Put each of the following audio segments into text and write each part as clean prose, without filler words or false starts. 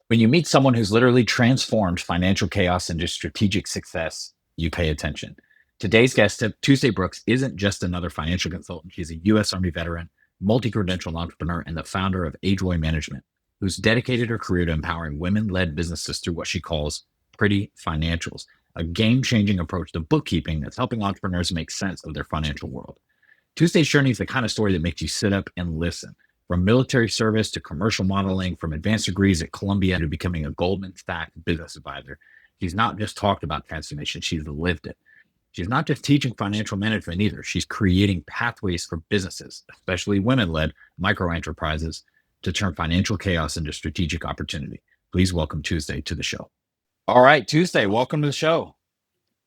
When you meet someone who's literally transformed financial chaos into strategic success, you pay attention. Today's guest, Tuesday Brooks, isn't just another financial consultant. She's a U.S. Army veteran, multi-credentialed entrepreneur, and the founder of AJOY Management, who's dedicated her career to empowering women-led businesses through what she calls pretty financials, a game-changing approach to bookkeeping that's helping entrepreneurs make sense of their financial world. Tuesday's journey is the kind of story that makes you sit up and listen. From military service to commercial modeling, from advanced degrees at Columbia to becoming a Goldman Sachs business advisor, she's not just talked about transformation, she's lived it. She's not just teaching financial management either. She's creating pathways for businesses, especially women-led micro enterprises, to turn financial chaos into strategic opportunity. Please welcome Tuesday to the show. All right, Tuesday, welcome to the show.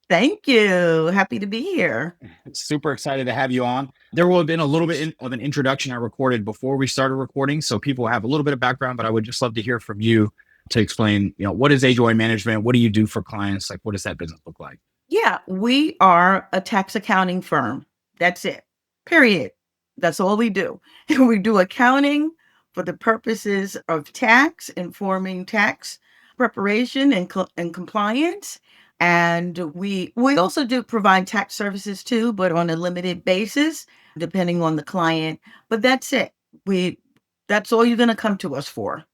Thank you. Happy to be here. Super excited to have you on. There will have been a little bit of an introduction I recorded before we started recording, so people have a little bit of background, but I would just love to hear from you to explain, what is AJOY Management? What do you do for clients? Like, what does that business look like? Yeah, we are a tax accounting firm. That's it. Period. That's all we do. We do accounting for the purposes of tax, informing tax preparation and compliance. And we also do provide tax services too, but on a limited basis, depending on the client. But that's it. That's all you're going to come to us for.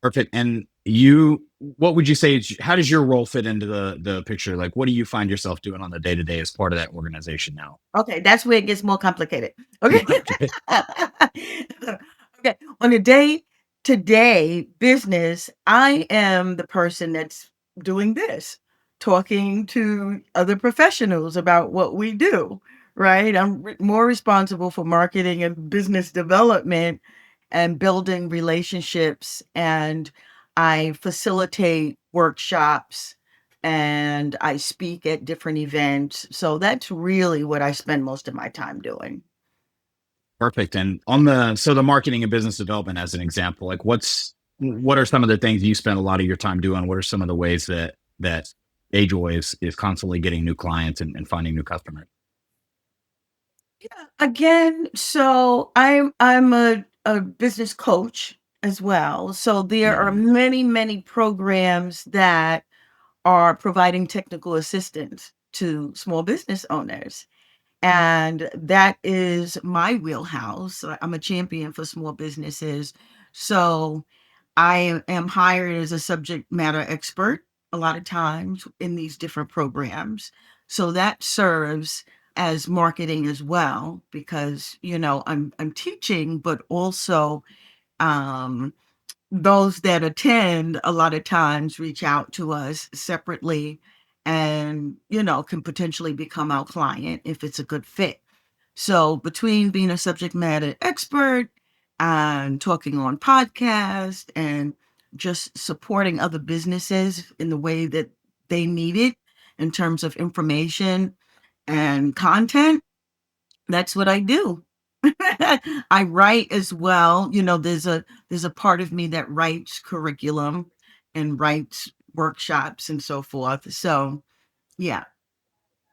Perfect. And what would you say, how does your role fit into the picture? Like, what do you find yourself doing on the day-to-day as part of that organization now? Okay, that's where it gets more complicated. Okay. Okay. On a day-to-day business, I am the person that's doing this, talking to other professionals about what we do, right? I'm more responsible for marketing and business development and building relationships, and I facilitate workshops and I speak at different events. So that's really what I spend most of my time doing. Perfect. And so the marketing and business development as an example, like what are some of the things you spend a lot of your time doing? What are some of the ways that AJOY is constantly getting new clients and finding new customers? Yeah. Again, so I'm a business coach as well. So there are many, many programs that are providing technical assistance to small business owners. And that is my wheelhouse. I'm a champion for small businesses. So I am hired as a subject matter expert a lot of times in these different programs. So that serves as marketing as well, because I'm teaching, but also um, those that attend a lot of times reach out to us separately and can potentially become our client if it's a good fit. So between being a subject matter expert and talking on podcasts and just supporting other businesses in the way that they need it in terms of information and content, that's what I do. I write as well. There's a part of me that writes curriculum and writes workshops and so forth. So yeah,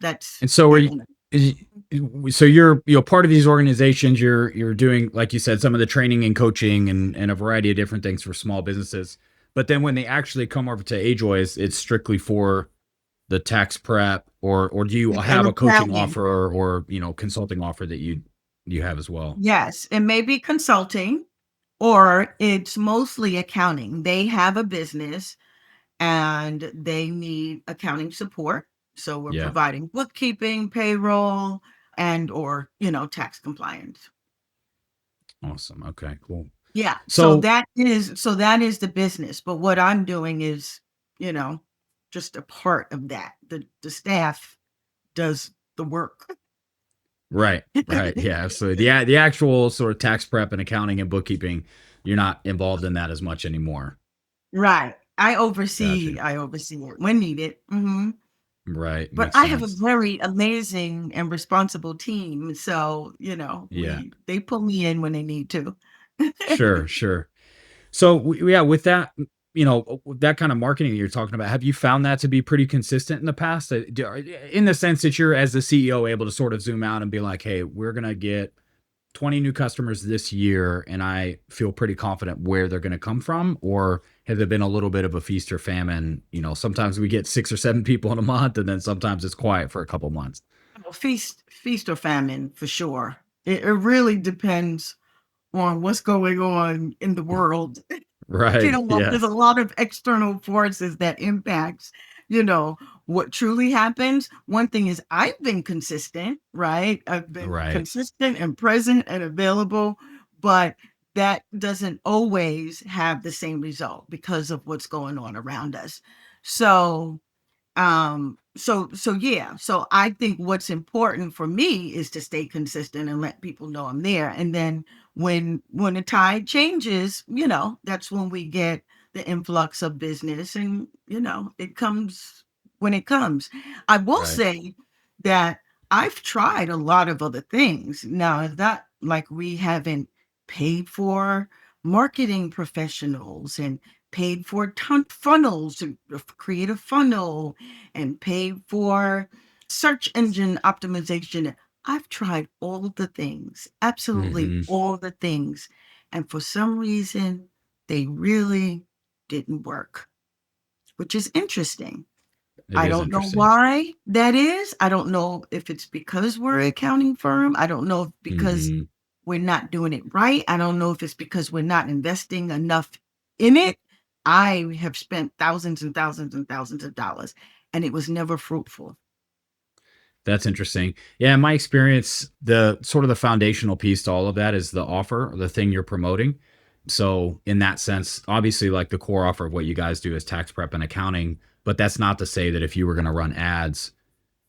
that's And so that. so you're part of these organizations, you're doing, like you said, some of the training and coaching and a variety of different things for small businesses. But then when they actually come over to AJOY, it's strictly for the tax prep, or do you have And a coaching accounting. offer or consulting offer that you have as well? Yes, it may be consulting or it's mostly accounting. They have a business and they need accounting support. So we're Yeah. providing bookkeeping, payroll, and or, tax compliance. Awesome. Okay, cool. Yeah. So So that is the business. But what I'm doing is, you know, just a part of that. The staff does the work. right, right. Yeah. So the actual sort of tax prep and accounting and bookkeeping, you're not involved in that as much anymore. Right. Gotcha. I oversee it when needed. Right. But Makes I have a sense. very amazing and responsible team. So, Yeah. they pull me in when they need to. Sure, sure. So yeah, with that, that kind of marketing that you're talking about, have you found that to be pretty consistent in the past? In the sense that you're, as the CEO, able to sort of zoom out and be like, hey, we're gonna get 20 new customers this year and I feel pretty confident where they're going to come from? Or has it been a little bit of a feast or famine? You know, sometimes we get 6 or 7 people in a month, and then sometimes it's quiet for a couple months. Well, feast or famine for sure. It really depends on what's going on in the world. Right. Yeah. There's a lot of external forces that impacts, you know, what truly happens. One thing is I've been consistent, right? I've been Right. consistent and present and available, but that doesn't always have the same result because of what's going on around us. So yeah, so I think what's important for me is to stay consistent and let people know I'm there. And then when the tide changes, that's when we get the influx of business, and it comes when it comes. I will Right. say that I've tried a lot of other things. Now, it's not like we haven't paid for marketing professionals and paid for funnels to create a funnel and paid for search engine optimization. I've tried all the things, absolutely Hmm. all the things. And for some reason, they really didn't work, which is interesting. It I is don't know interesting. why that is. I don't know if it's because we're an accounting firm. I don't know if because Hmm. we're not doing it right. I don't know if it's because we're not investing enough in it. I have spent thousands and thousands and thousands of dollars, and it was never fruitful. That's interesting. Yeah, in my experience, the sort of the foundational piece to all of that is the offer, or the thing you're promoting. So, in that sense, obviously, like the core offer of what you guys do is tax prep and accounting. But that's not to say that if you were going to run ads,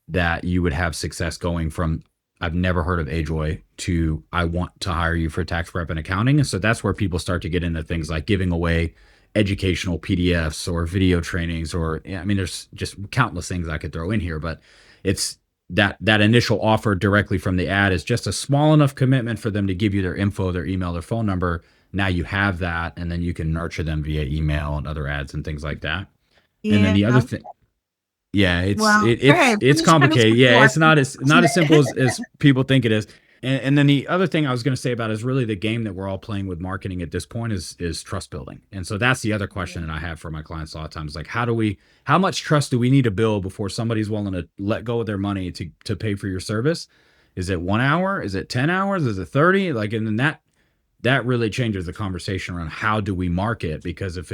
that you would have success going from I've never heard of AJOY to I want to hire you for tax prep and accounting. And so that's where people start to get into things like giving away educational PDFs or video trainings, or I mean, there's just countless things I could throw in here, but it's that initial offer directly from the ad is just a small enough commitment for them to give you their info, their email, their phone number. Now you have that, and then you can nurture them via email and other ads and things like that. And then Yeah. the other thing, yeah, Well, okay, it's finish complicated. the Yeah, thought. it's not as simple as people think it is. And then the other thing I was going to say about is really the game that we're all playing with marketing at this point is trust building. And so that's the other question that I have for my clients a lot of times, like how much trust do we need to build before somebody's willing to let go of their money to pay for your service? Is it 1 hour? Is it 10 hours? Is it 30? Like, and then that really changes the conversation around how do we market, because if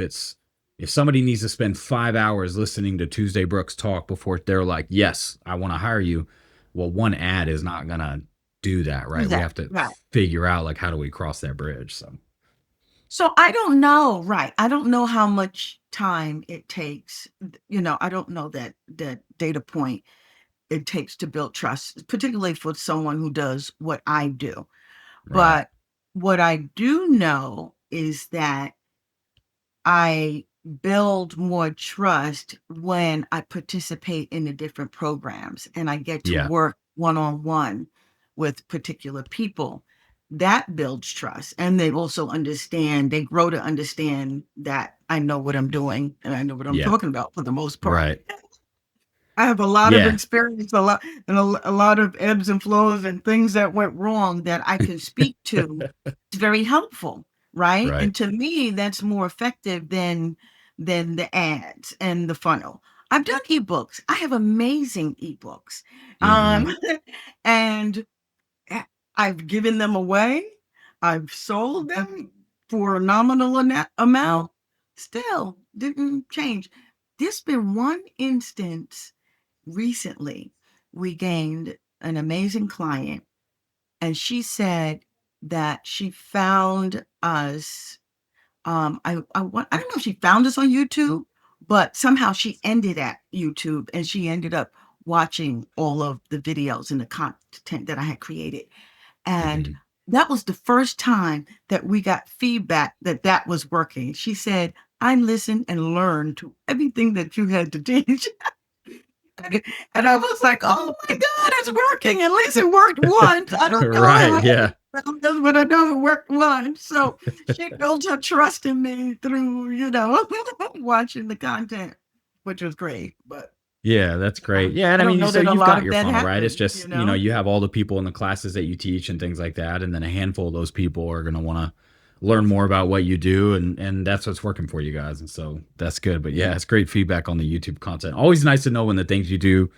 somebody needs to spend 5 hours listening to Tuesday Brooks talk before they're like, yes, I want to hire you, well, one ad is not gonna do that, right? We have Exactly. to Right. figure out like how do we cross that bridge. So So I don't know, right? I don't know how much time it takes. I don't know that data point it takes to build trust, particularly for someone who does what I do. right. But what I do know is that I build more trust when I participate in the different programs and I get to Yeah. work one on one with particular people. That builds trust. And they grow to understand that I know what I'm doing and I know what I'm Yeah. talking about for the most part. Right. I have a lot of Yeah. experience, a lot of ebbs and flows and things that went wrong that I can speak to. It's very helpful, right? Right. And to me, that's more effective than the ads and the funnel. I've done ebooks. I have amazing ebooks, Hmm. and I've given them away. I've sold them for a nominal amount. Still didn't change. There's been one instance recently. We gained an amazing client, and she said that she found us. I don't know if she found us on YouTube, but somehow she ended at YouTube, and she ended up watching all of the videos and the content that I had created. And Hmm. that was the first time that we got feedback that that was working. She said, I listened and learned to everything that you had to teach. And I was like, oh my God, it's working. At least it worked once. I don't know Right. how, Yeah. but I know it worked once. So she built her trust in me through, watching the content, which was great. But Yeah, that's great. Yeah, and I I don't mean, know so that a you've lot got of your that funnel, right? It's happens, you just, know? you have all the people in the classes that you teach and things like that, and then a handful of those people are going to want to learn more about what you do, and that's what's working for you guys. And so that's good. But yeah, it's great feedback on the YouTube content. Always nice to know when the things you do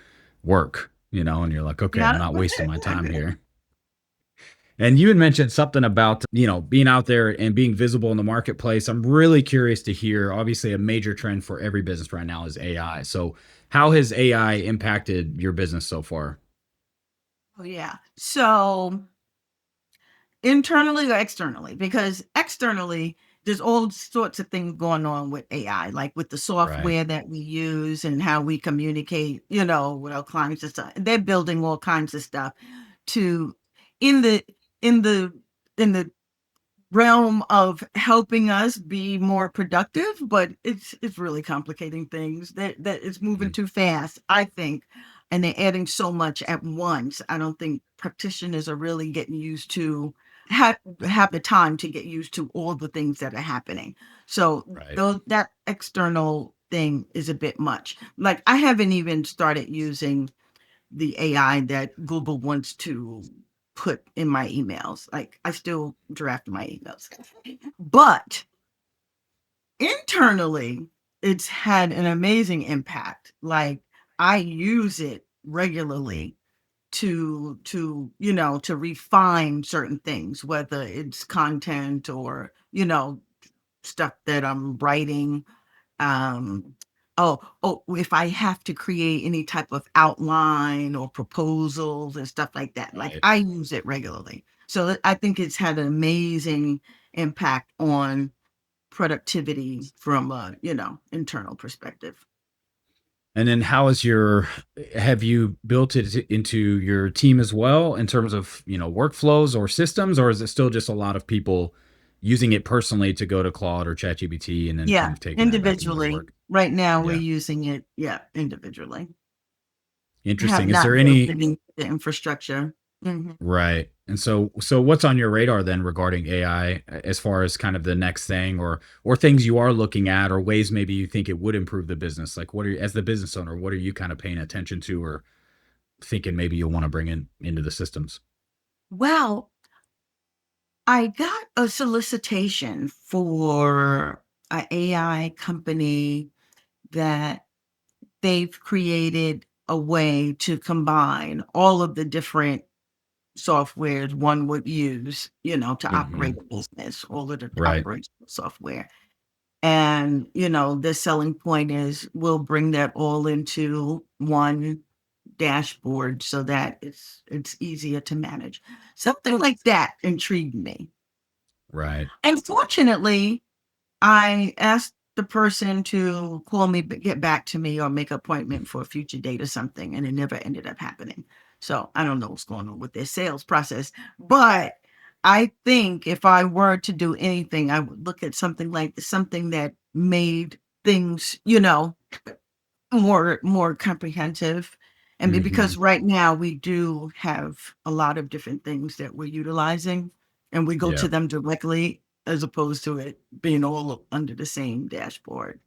work, and you're like, okay, I'm Yeah. not wasting my time here. And you had mentioned something about, being out there and being visible in the marketplace. I'm really curious to hear. Obviously, a major trend for every business right now is AI. So, how has AI impacted your business so far? Oh, yeah. So internally or externally? Because externally, there's all sorts of things going on with AI, like with the Right. software that we use and how we communicate, with our clients and stuff. They're building all kinds of stuff to in the in the in the realm of helping us be more productive, but it's really complicating things. That it's moving Mhm. too fast, I think, and they're adding so much at once. I don't think practitioners are really getting used to have the time to get used to all the things that are happening. So Right. though that external thing is a bit much. Like I haven't even started using the AI that Google wants to put in my emails. Like I still draft my emails. But internally, it's had an amazing impact. Like I use it regularly to refine certain things, whether it's content or, stuff that I'm writing. If I have to create any type of outline or proposals and stuff like that, like Right. I use it regularly. So I think it's had an amazing impact on productivity from a, internal perspective. And then have you built it into your team as well in terms of, workflows or systems, or is it still just a lot of people using it personally to go to Claude or ChatGPT and then kind Yeah, of taking that back into their individually. work? Right now we're Yeah. using it, yeah, individually. Have Interesting. Is there not built any any the infrastructure. Right. And so what's on your radar then regarding AI as far as kind of the next thing or things you are looking at or ways maybe you think it would improve the business? Like what are you, as the business owner, what are you kind of paying attention to or thinking maybe you'll want to bring in into the systems? Well, I got a solicitation for a AI company that they've created a way to combine all of the different softwares one would use, to Hmm. operate a business, all of the Right. operational software. And, the selling point is we'll bring that all into one dashboard so that it's easier to manage. Something like that intrigued me. Right. Unfortunately, I asked the person to call me, get back to me, or make an appointment for a future date or something, and it never ended up happening. So I don't know what's going on with their sales process. But I think if I were to do anything, I would look at something like something that made things, more comprehensive. And Hmm. because right now we do have a lot of different things that we're utilizing, and we go Yeah. to them directly as opposed to it being all under the same dashboard.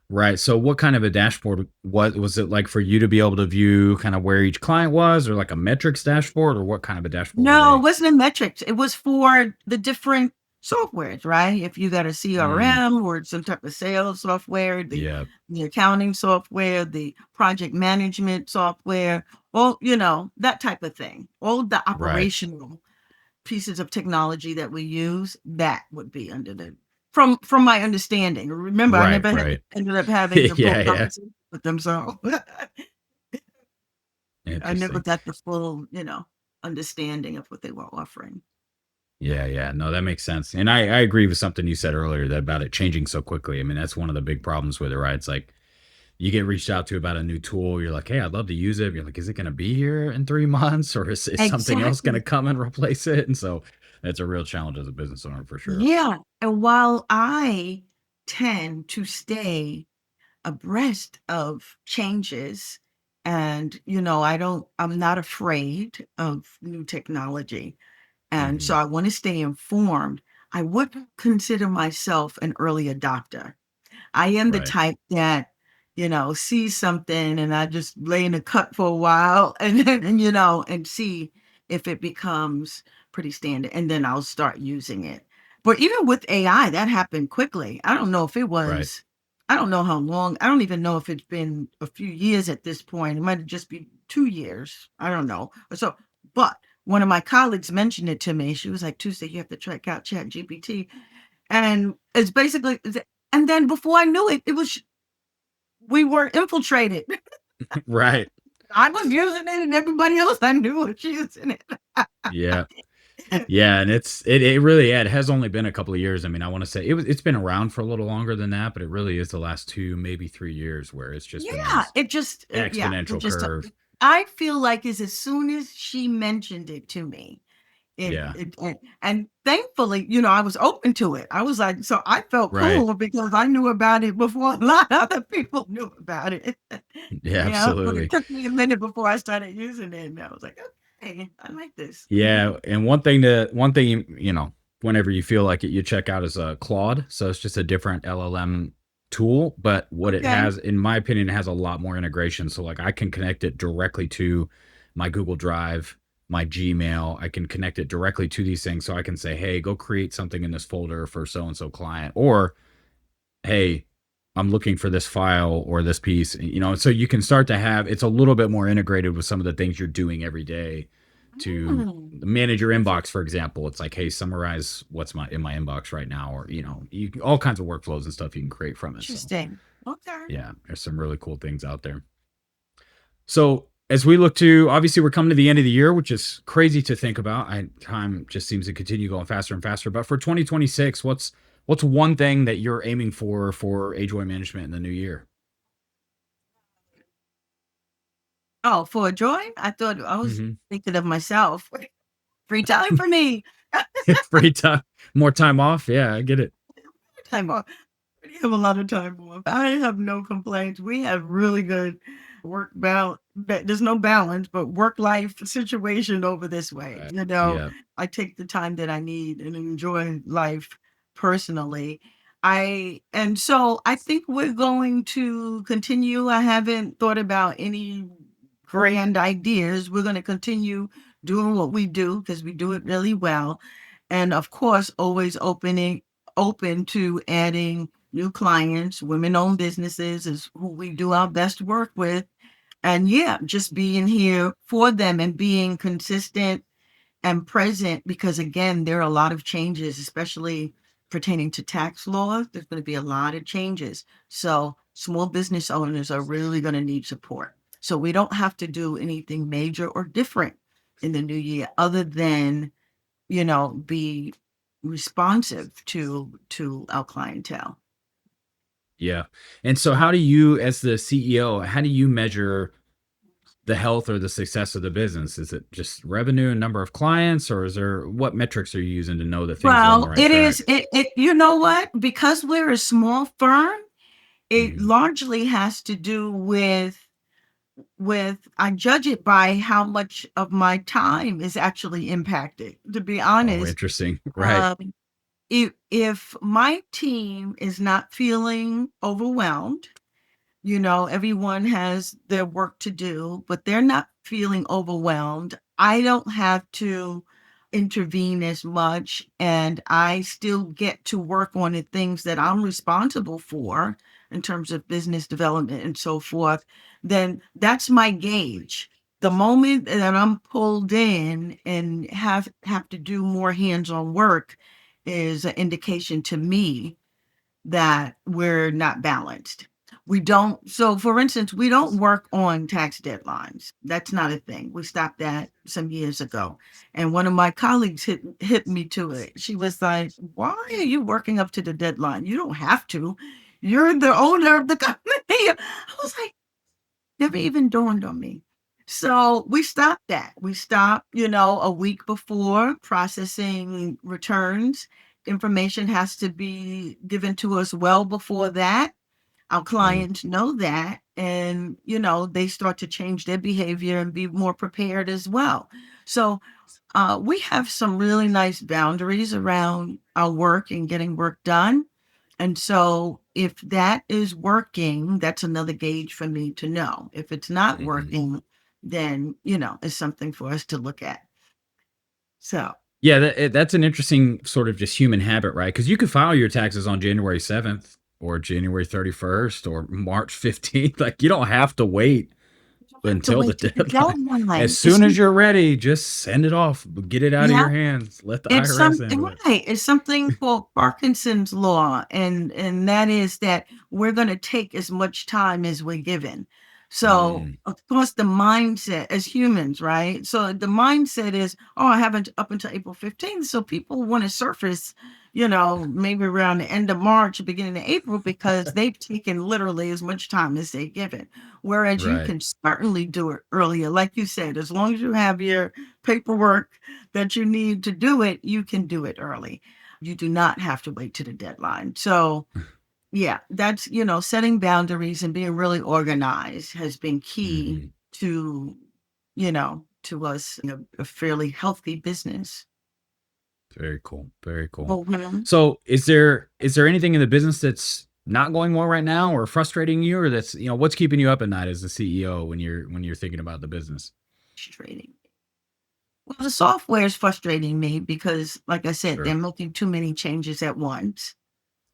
Right. So what kind of a dashboard what was it like for you to be able to view kind of where each client was or like a metrics dashboard or what kind of a dashboard were No, it they? wasn't in metrics. It was for the different softwares, right? If you got a Mm, CRM or some type of sales software, yeah. the accounting software, the project management software, well, that type of thing. All the Right. operational pieces of technology that we use, that would be under the from my understanding. Remember, I Right. never Right. ended up having the full Yeah. Yeah. conversation with them, so I never Interesting. got the full, understanding of what they were offering. Yeah, yeah. No, that makes sense. And I agree with something you said earlier that about it changing so quickly. I mean, that's one of the big problems with it, right? It's like you get reached out to about a new tool. You're like, hey, I'd love to use it. You're like, is it going to be here in 3 months or is something else going to Exactly. come and replace it? And so that's a real challenge as a business owner for sure. Yeah. And while I tend to stay abreast of changes and, I'm not afraid of new technology. And so Hmm. I want to stay informed. I would consider myself an early adopter. I am the Right. type that see something and I just lay in the cut for a while and then, and see if it becomes pretty standard. And then I'll start using it. But even with AI, that happened quickly. Right. I don't know how long. I don't even know if it's been a few years at this point. It might just be 2 years. I don't know. So, but one of my colleagues mentioned it to me. She was like, Tuesday, you have to check out Chat GPT. And it's basically, and then before I knew it, we were infiltrated. Right. I was using it and everybody else I knew was using it. Yeah. Yeah, and it really yeah, it has only been a couple of years. I mean, I want to say it's been around for a little longer than that, but it really is the last 2, maybe 3 years where it's just been Yeah, this it exponential just, curve. I feel like as soon as she mentioned it to me, Yeah. and thankfully, I was open to it. I was like, so I felt Right. cool because I knew about it before a lot of other people knew about it. Yeah, But it absolutely. took me a minute before I started using it, and I was like, okay, I like this. Yeah, and one thing whenever you feel like it, you check out is Claude. So it's just a different LLM tool, but what it Okay. has, in my opinion, it has a lot more integration. So like I can connect it directly to my Google Drive, my Gmail. I can connect it directly to these things, so I can say, "Hey, go create something in this folder for so and so client," or "Hey, I'm looking for this file or this piece." So you can start to have it's a little bit more integrated with some of the things you're doing every day to Mm, manage your inbox, for example. It's like, hey, summarize what's in my inbox right now, or all kinds of workflows and stuff you can create from it. So interesting. Okay. yeah, there's some really cool things out there. So as we look to, obviously we're coming to the end of the year, which is crazy to think about. Time just seems to continue going faster and faster. But for 2026, what's one thing that you're aiming for AJOY Management in the new year? Oh, for a joy? I thought I was Hmm. thinking of myself. Free time for me. Free time, more time off. Yeah, I get it. Time off. We have a lot of time off. I have no complaints. We have really good work balance. There's no balance, but work life situation over this way. Yeah, I take the time that I need and enjoy life personally. And so I think we're going to continue. I haven't thought about any grand ideas. We're going to continue doing what we do because we do it really well. And of course, always open to adding new clients. Women-owned businesses is who we do our best work with. And yeah, just being here for them and being consistent and present because again, there are a lot of changes, especially pertaining to tax law. There's going to be a lot of changes. So small business owners are really going to need support. So we don't have to do anything major or different in the new year other than, be responsive to our clientele. yeah. And so, how do you, as the CEO, how do you measure the health or the success of the business? Is it just revenue and number of clients, or is there what metrics are you using to know that things are on the Well, right it track? is it you know what? Because we're a small firm, it Mhm. largely has to do with I judge it by how much of my time is actually impacted. To be Oh, honest, interesting. Right. um, if my team is not feeling overwhelmed, everyone has their work to do, but they're not feeling overwhelmed. I don't have to intervene as much, and I still get to work on the things that I'm responsible for in terms of business development and so forth. Then that's my gauge. The moment that I'm pulled in and have to do more hands-on work is an indication to me that we're not balanced. We don't, so for instance, we don't work on tax deadlines. That's not a thing. We stopped that some years ago. And one of my colleagues hit me to it. She was like, "Why are you working up to the deadline? You don't have to. You're the owner of the company." I was like, never even dawned on me. So we stopped that. We stopped, a week before processing returns. Information has to be given to us well before that. Our Mm. clients know that, and they start to change their behavior and be more prepared as well. So we have some really nice boundaries around our work and getting work done. And so if that is working, that's another gauge for me to know. If it's not Mhm. working, then, it's something for us to look at. So, Yeah, that's an interesting sort of just human habit, right? Because you could file your taxes on January 7th or January 31st or March 15th. Like, you don't have to wait you don't have to until the wait to the deadline. As deadline. soon as you're ready, just send it off. Get it out of Yeah, your hands. Let the it's IRS handle it. right. It's something called Parkinson's law, and that is that we're going to take as much time as we're given. So, Mm, of course, the mindset as humans, right? So the mindset is, oh, I haven't up until April 15th. So people want to surface, maybe around the end of March, beginning of April, because they've taken literally as much time as they've given. Whereas you right. can certainly do it earlier, like you said, as long as you have your paperwork that you need to do it, you can do it early. You do not have to wait to the deadline. So, yeah, that's, setting boundaries and being really organized has been key Hmm. to, to us in a fairly healthy business. Very cool. Very cool. Well, women, So, is there anything in the business that's not going well right now, or frustrating you, or that's what's keeping you up at night as the CEO when you're thinking about the business? frustrating. Well, the software is frustrating me because, like I said, they're Sure. making too many changes at once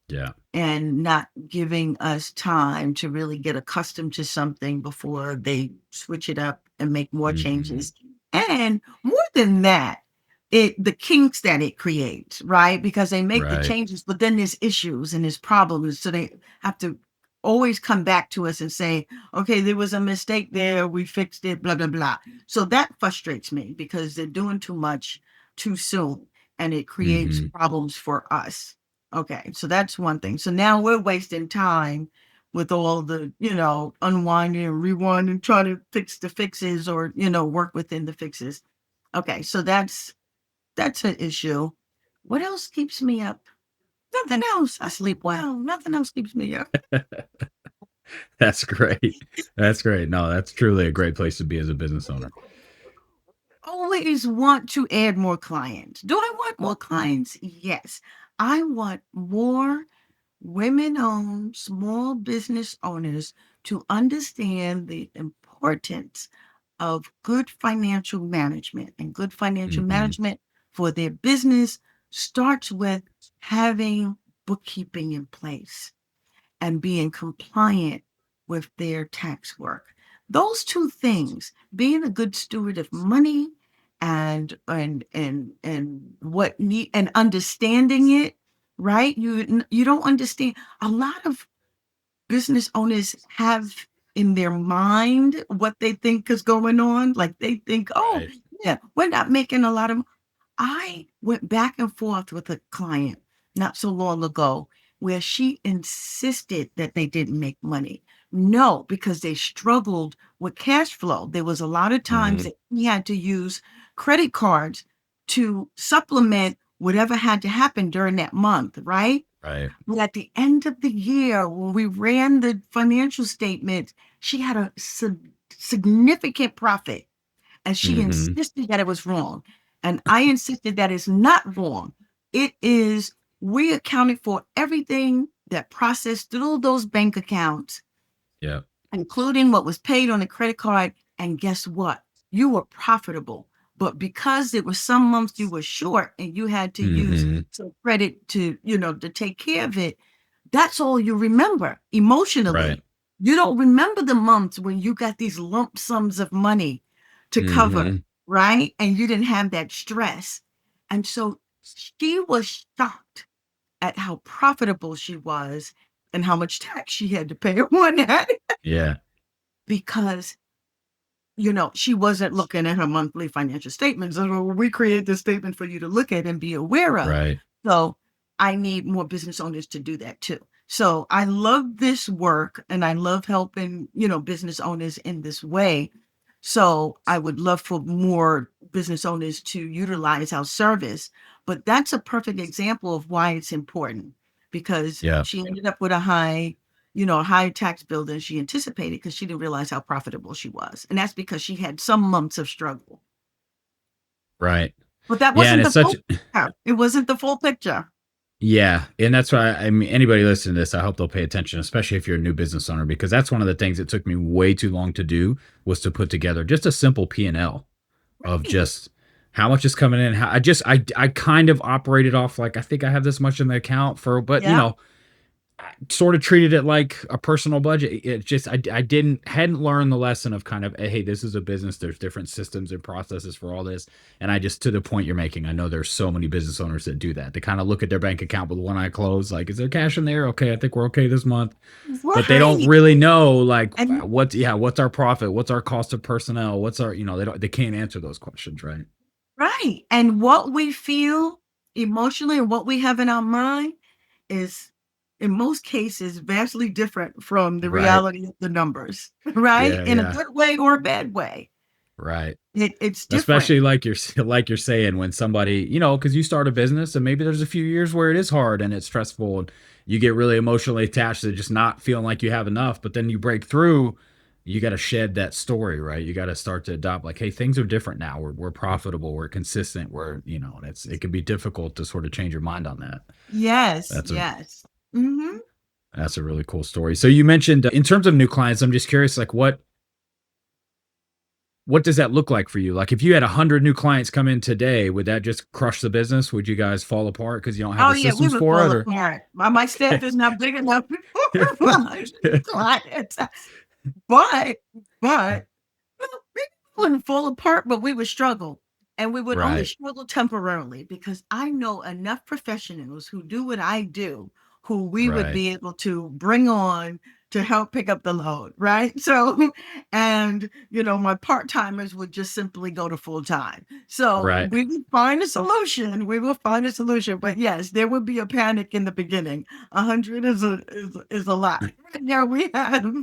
Yeah. and not giving us time to really get accustomed to something before they switch it up and make more Hmm. changes. And more than that, the kinks that it creates, right? Because they make the Right. changes, but then there's issues and there's problems. So they have to always come back to us and say, okay, there was a mistake there, we fixed it, blah, blah, blah. So that frustrates me because they're doing too much too soon and it creates Hmm. problems for us. Okay, so that's one thing. So now we're wasting time with all the, unwinding and rewinding, trying to fix the fixes or, work within the fixes. Okay, so that's an issue. What else keeps me up? Nothing else. I sleep well. Nothing else keeps me up. That's great. That's great. No, that's truly a great place to be as a business owner. Always want to add more clients. Do I want more clients? Yes. I want more women-owned small business owners to understand the importance of good financial management. And good financial Hmm. management for their business starts with having bookkeeping in place and being compliant with their tax work. Those two things, being a good steward of money and what need and understanding it, right? You don't understand. A lot of business owners have in their mind what they think is going on. Like they think, oh, Right. yeah, we're not making a lot of. I went back and forth with a client not so long ago where she insisted that they didn't make money. No, because they struggled with cash flow. There was a lot of times Hmm. that we had to use credit cards to supplement whatever had to happen during that month, right? Right. But at the end of the year, when we ran the financial statement, she had a significant profit and she Hmm. insisted that it was wrong. And I insisted that it's not wrong. It is, we accounted for everything that processed through those bank accounts, Yeah. including what was paid on the credit card. And guess what? You were profitable. But because there were some months you were short and you had to use Hmm. some credit to, to take care of it, that's all you remember emotionally. Right. You don't remember the months when you got these lump sums of money to cover, Hmm. right? And you didn't have that stress. And so she was shocked at how profitable she was and how much tax she had to pay on that Yeah. because she wasn't looking at her monthly financial statements. So we create this statement for you to look at and be aware of. Right. So I need more business owners to do that too. So I love this work and I love helping, business owners in this way. So I would love for more business owners to utilize our service. But that's a perfect example of why it's important because Yeah. she ended up with a high tax bill than she anticipated because she didn't realize how profitable she was. And that's because she had some months of struggle. Right. But that Yeah. And wasn't it's the such. full picture. It wasn't the full picture. Yeah, and that's why I mean anybody listening to this, I hope they'll pay attention, especially if you're a new business owner, because that's one of the things that took me way too long to do was to put together just a simple P&L of Right. just how much is coming in. How I kind of operated off like I think I have this much in the account for, but Yeah. sort of treated it like a personal budget. It just I didn't hadn't learned the lesson of kind of hey, this is a business. There's different systems and processes for all this. And I just to the point you're making, I know there's so many business owners that do that. They kind of look at their bank account with one eye closed, like is there cash in there? Okay, I think we're okay this month. But they don't Right. really know like And what's our profit? What's our cost of personnel? What's our they can't answer those questions, right? right. And what we feel emotionally and what we have in our mind is in most cases vastly different from the Right. reality of the numbers, right? Yeah, In a yeah. good way or a bad way. Right. It's different. Especially like you're like you're saying when somebody, because you start a business and maybe there's a few years where it is hard and it's stressful and you get really emotionally attached to just not feeling like you have enough, but then you break through, you got to shed that story, right? You got to start to adopt like, hey, things are different now. We're profitable, we're consistent, and it can be difficult to sort of change your mind on that. Yes, That's a yes. Mhm. that's a really cool story. So you mentioned in terms of new clients, I'm just curious, like what does that look like for you? Like if you had 100 new clients come in today, would that just crush the business? Would you guys fall apart because you don't have Oh, the yeah, we systems would for fall it? Or apart. My staff is not big enough for 100 clients. But but well, we wouldn't fall apart, but we would struggle. And we would only right, struggle temporarily because I know enough professionals who do what I do, who we would right, be able to bring on to help pick up the load, right? So, and my part timers would just simply go to full time. So right. we would find a solution. We will find a solution. But yes, there would be a panic in the beginning. 100 is a lot. There we have,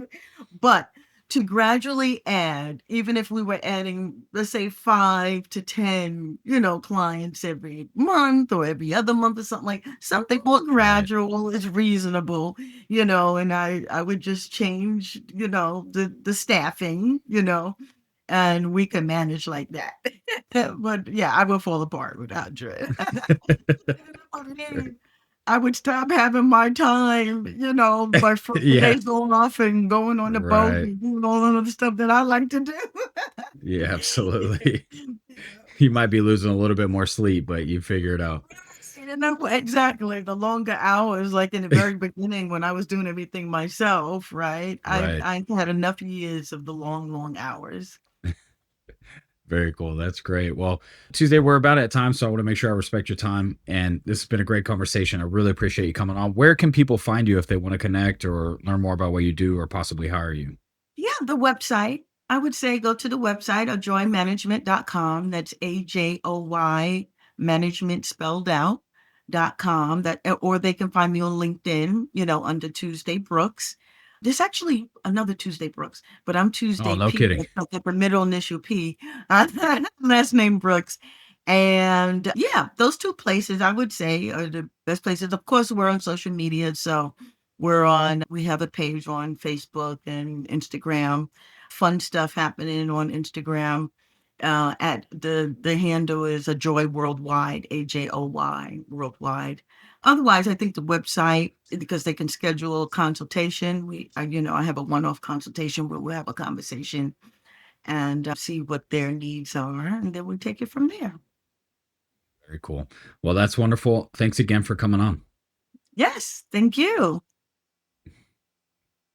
but to gradually add, even if we were adding, let's say 5 to 10, clients every month or every other month or something like something more Right. gradual is reasonable, and I would just change, the staffing, and we can manage like that. But yeah, I would fall apart without Dre. I mean, I would stop having my time, my Yeah, days going off and going on the boat right. and doing all the other stuff that I like to do. Yeah, absolutely. You might be losing a little bit more sleep, but you figure it out. Exactly. The longer hours, like in the very beginning when I was doing everything myself, right? I Right. I had enough years of the long, long hours. Very cool. That's great. Well, Tuesday, we're about at time, so I want to make sure I respect your time. And this has been a great conversation. I really appreciate you coming on. Where can people find you if they want to connect or learn more about what you do or possibly hire you? Yeah, the website. I would say go to the website, ajoymanagement.com. That's AJOY management spelled out .com. Or they can find me on LinkedIn, under Tuesday Brooks. There's actually another Tuesday Brooks, but I'm Oh, Tuesday no P, kidding. except for middle initial P, last name Brooks. And yeah, those two places I would say are the best places. Of course, we're on social media, so we have a page on Facebook and Instagram, fun stuff happening on Instagram. At the handle is AJOY Worldwide, AJOY Worldwide. Otherwise, I think the website, because they can schedule a consultation. I have a one-off consultation where we'll have a conversation and see what their needs are, and then we take it from there. Very cool. Well, that's wonderful. Thanks again for coming on. Yes, thank you.